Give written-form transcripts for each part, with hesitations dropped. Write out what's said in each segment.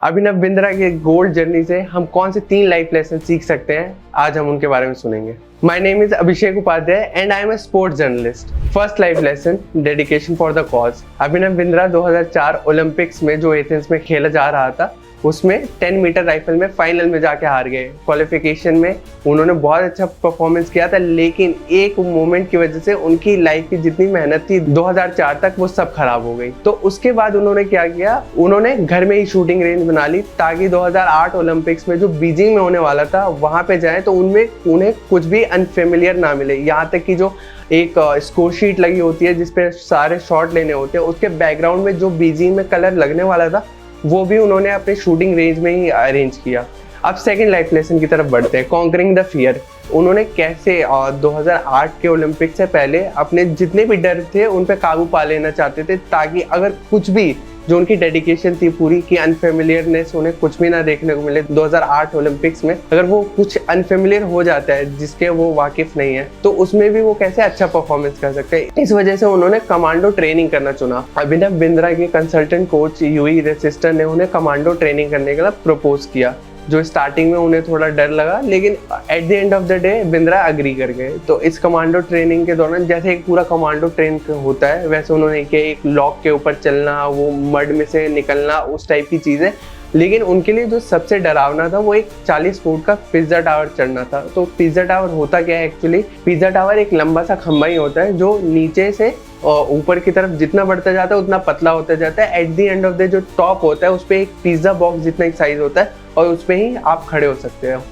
अभिनव बिंद्रा के gold journey से हम कौन से 3 लाइफ लेसन सीख सकते हैं, आज हम उनके बारे में सुनेंगे। My name is Abhishek Upadhyay and I am a sports journalist. First life lesson, dedication for the cause. Abhinav Bindra 2004 Olympics में जो एथेंस में खेला जा रहा था उसमें 10 मीटर राइफल में फाइनल में जाके हार गए। क्वालिफिकेशन में उन्होंने बहुत अच्छा परफॉर्मेंस किया था, लेकिन एक मोमेंट की वजह से उनकी लाइफ की जितनी मेहनत थी 2004 तक वो सब खराब हो गई। तो उसके बाद उन्होंने क्या किया, उन्होंने घर में ही शूटिंग रेंज बना ली ताकि 2008 ओलंपिक्स में जो बीजिंग में होने वाला था वहां पे जाए तो उनमें उन्हें कुछ भी अनफेमिलियर ना मिले। यहाँ तक कि जो एक स्कोर शीट लगी होती है जिसपे सारे शॉट लेने होते हैं, उसके बैकग्राउंड में जो बीजिंग में कलर लगने वाला था वो भी उन्होंने अपने शूटिंग रेंज में ही अरेंज किया। अब सेकंड लाइफ लेसन की तरफ बढ़ते हैं, कॉन्करिंग द फियर। उन्होंने कैसे 2008 के ओलंपिक से पहले अपने जितने भी डर थे उन पे काबू पा लेना चाहते थे ताकि अगर कुछ भी जो उनकी डेडिकेशन थी पूरी की अनफेमिलियरनेस उन्हें कुछ भी ना देखने को मिले 2008 ओलंपिक्स में, अगर वो कुछ अनफेमिलियर हो जाता है जिसके वो वाकिफ नहीं है तो उसमें भी वो कैसे अच्छा परफॉर्मेंस कर सकते हैं। इस वजह से उन्होंने कमांडो ट्रेनिंग करना चुना। अभिनव बिंद्रा के कंसल्टेंट कोच यूई रेसिस्टर ने उन्हें कमांडो ट्रेनिंग करने के लिए प्रपोज किया, जो स्टार्टिंग में उन्हें थोड़ा डर लगा, लेकिन at the end of the day Bindra agree कर गए। तो इस कमांडो ट्रेनिंग के दौरान जैसे एक पूरा कमांडो ट्रेन होता है वैसे उन्होंने किया, एक लॉक के ऊपर चलना, वो मड में से निकलना, उस टाइप की चीज़ें। लेकिन उनके लिए जो सबसे डरावना था वो एक 40 फुट का पिज्जा टावर चढ़ना था। तो पिज्जा टावर होता क्या है एक्चुअली, पिज्जा टावर एक लंबा सा खंबा ही होता है जो नीचे से ऊपर की तरफ जितना बढ़ता जाता है उतना पतला होता जाता है। At the end of the जो टॉप होता है उस पर एक पिज्जा बॉक्स जितना एक साइज होता है और उस पर ही आप खड़े हो सकते हो।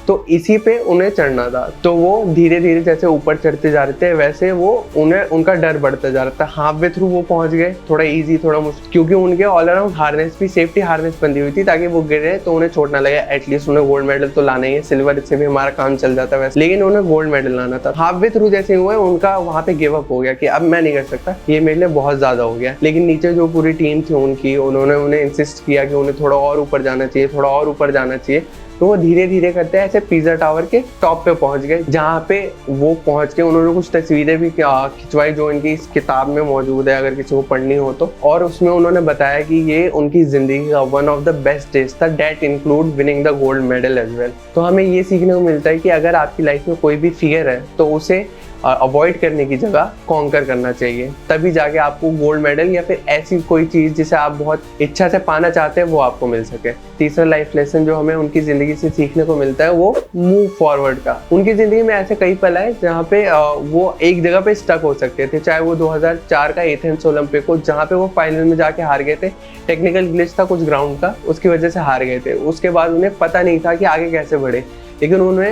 तो इसी पे उन्हें चढ़ना था। तो वो धीरे धीरे जैसे ऊपर चढ़ते जा रहे थे वैसे वो उनका डर बढ़ता जा रहा था। हाफ वे थ्रू वो पहुंच गए, थोड़ा इजी थोड़ा मुश्किल, क्योंकि उनके ऑल अराउंड हार्नेस भी सेफ्टी हार्नेस बंधी हुई थी ताकि वो गिरे तो उन्हें चोट ना लगे। एटलीस्ट उन्हें गोल्ड मेडल तो लाना ही है, सिल्वर से भी हमारा काम चल जाता है वैसे, लेकिन उन्हें गोल्ड मेडल लाना था। हाफ वे थ्रू जैसे हुए उनका वहाँ पे गिव अप हो गया कि अब मैं नहीं कर सकता, ये मेरे लिए बहुत ज्यादा हो गया। लेकिन नीचे जो पूरी टीम थी उनकी, उन्होंने उन्हें इंसिस्ट किया कि उन्हें थोड़ा और ऊपर जाना चाहिए, थोड़ा और ऊपर जाना चाहिए। तो वो धीरे धीरे करते ऐसे पिज्जा टावर के टॉप पे पहुंच गए, जहाँ पे वो पहुंच के उन्होंने कुछ तस्वीरें भी खिंचवाई जो इनकी इस किताब में मौजूद है अगर किसी को पढ़नी हो तो। और उसमें उन्होंने बताया कि ये उनकी जिंदगी का one of the best days था, that include winning the gold medal as well. तो हमें ये सीखने को मिलता है कि अगर आपकी लाइफ में कोई भी फियर है तो उसे अवॉइड करने की जगह कॉन्कर करना चाहिए, तभी जाके आपको गोल्ड मेडल या फिर ऐसी कोई चीज़ जिसे आप बहुत इच्छा से पाना चाहते हैं वो आपको मिल सके। तीसरा लाइफ लेसन जो हमें उनकी ज़िंदगी से सीखने को मिलता है वो मूव फॉरवर्ड का। उनकी ज़िंदगी में ऐसे कई पल आए जहाँ पे वो एक जगह पे स्टक हो सकते थे, चाहे वो 2004 का एथेंस ओलंपिक हो जहाँ पे वो फाइनल में जाके हार गए थे। टेक्निकल ग्लिच था कुछ ग्राउंड का, उसकी वजह से हार गए थे। उसके बाद उन्हें पता नहीं था कि आगे कैसे बढ़े, लेकिन उन्होंने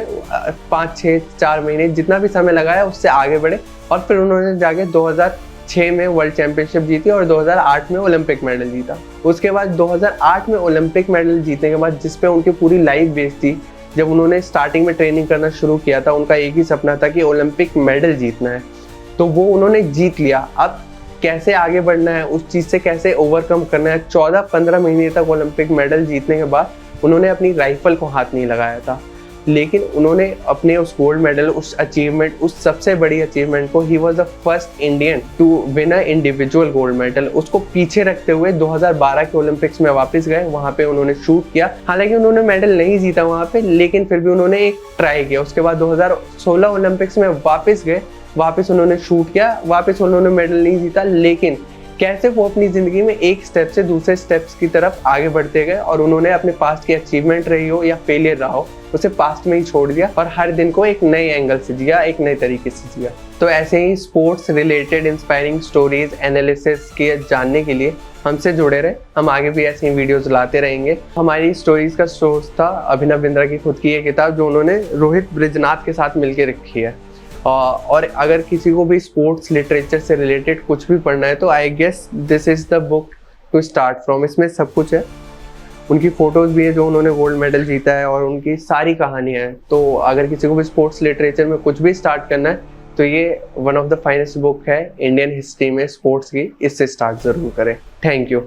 5-6-4 महीने जितना भी समय लगाया उससे आगे बढ़े और फिर उन्होंने जाके 2006 में वर्ल्ड चैंपियनशिप जीती और 2008 में ओलंपिक मेडल जीता। उसके बाद 2008 में ओलंपिक मेडल जीतने के बाद जिस पे उनकी पूरी लाइफ बेस्ड थी, जब उन्होंने स्टार्टिंग में ट्रेनिंग करना शुरू किया था उनका एक ही सपना था कि ओलंपिक मेडल जीतना है। तो वो उन्होंने जीत लिया। अब कैसे आगे बढ़ना है, उस चीज़ से कैसे ओवरकम करना है, 14-15 महीने तक ओलंपिक मेडल जीतने के बाद उन्होंने अपनी राइफल को हाथ नहीं लगाया था, लेकिन उन्होंने अपने उस गोल्ड मेडल, उस अचीवमेंट, उस सबसे बड़ी अचीवमेंट को, he was the first Indian to win a individual gold medal, उसको पीछे रखते हुए 2012 के ओलंपिक्स में वापस गए। वहाँ पे उन्होंने शूट किया, हालांकि उन्होंने मेडल नहीं जीता वहाँ पे, लेकिन फिर भी उन्होंने एक ट्राई किया। उसके बाद 2016 ओलंपिक्स में वापस गए, वापस उन्होंने शूट किया, वापस उन्होंने मेडल नहीं जीता, लेकिन कैसे वो अपनी ज़िंदगी में एक स्टेप से दूसरे स्टेप्स की तरफ आगे बढ़ते गए और उन्होंने अपने पास्ट की अचीवमेंट रही हो या फेलियर रहा हो उसे पास्ट में ही छोड़ दिया और हर दिन को एक नए एंगल से जिया, एक नए तरीके से जिया। तो ऐसे ही sports related inspiring stories, analysis के जानने के लिए हमसे जुड़े रहे। हम आगे भी ऐसी वीडियोस लाते रहेंगे। हमारी स्टोरीज का सोर्स था अभिनव बिंद्रा की खुद की ये किताब जो उन्होंने रोहित ब्रिजनाथ के साथ मिलकर रखी है। और अगर किसी को भी स्पोर्ट्स लिटरेचर से रिलेटेड कुछ भी पढ़ना है तो I guess this is the book to start from. इसमें सब कुछ है, उनकी फ़ोटोज़ भी है जो उन्होंने गोल्ड मेडल जीता है और उनकी सारी कहानियाँ हैं। तो अगर किसी को भी स्पोर्ट्स लिटरेचर में कुछ भी स्टार्ट करना है तो ये one of the finest book है इंडियन हिस्ट्री में स्पोर्ट्स की, इससे स्टार्ट ज़रूर करें। Thank you.